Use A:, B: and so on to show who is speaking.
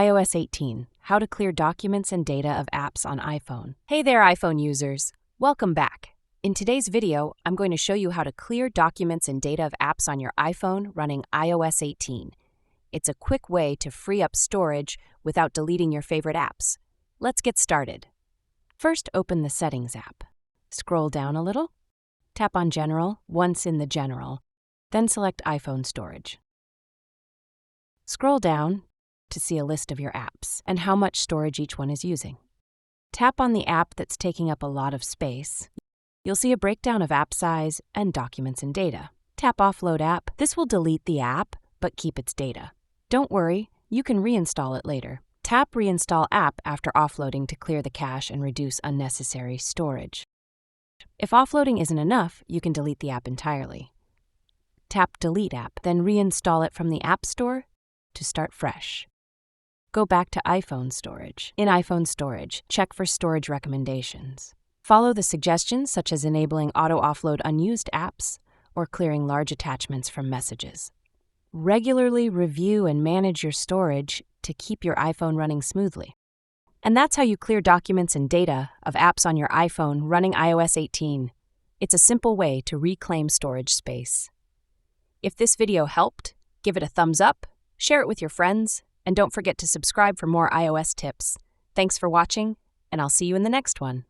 A: iOS 18, how to clear documents and data of apps on iPhone. Hey there, iPhone users. Welcome back. In today's video, I'm going to show you how to clear documents and data of apps on your iPhone running iOS 18. It's a quick way to free up storage without deleting your favorite apps. Let's get started. First, open the Settings app. Scroll down a little. Tap on General once in the General, then select iPhone Storage. Scroll down to see a list of your apps and how much storage each one is using. Tap on the app that's taking up a lot of space. You'll see a breakdown of app size and documents and data. Tap Offload App. This will delete the app, but keep its data. Don't worry, you can reinstall it later. Tap Reinstall App after offloading to clear the cache and reduce unnecessary storage. If offloading isn't enough, you can delete the app entirely. Tap Delete App, then reinstall it from the App Store to start fresh. Go back to iPhone Storage. In iPhone Storage, check for storage recommendations. Follow the suggestions such as enabling auto-offload unused apps or clearing large attachments from messages. Regularly review and manage your storage to keep your iPhone running smoothly. And that's how you clear documents and data of apps on your iPhone running iOS 18. It's a simple way to reclaim storage space. If this video helped, give it a thumbs up, share it with your friends, and don't forget to subscribe for more iOS tips. Thanks for watching, and I'll see you in the next one.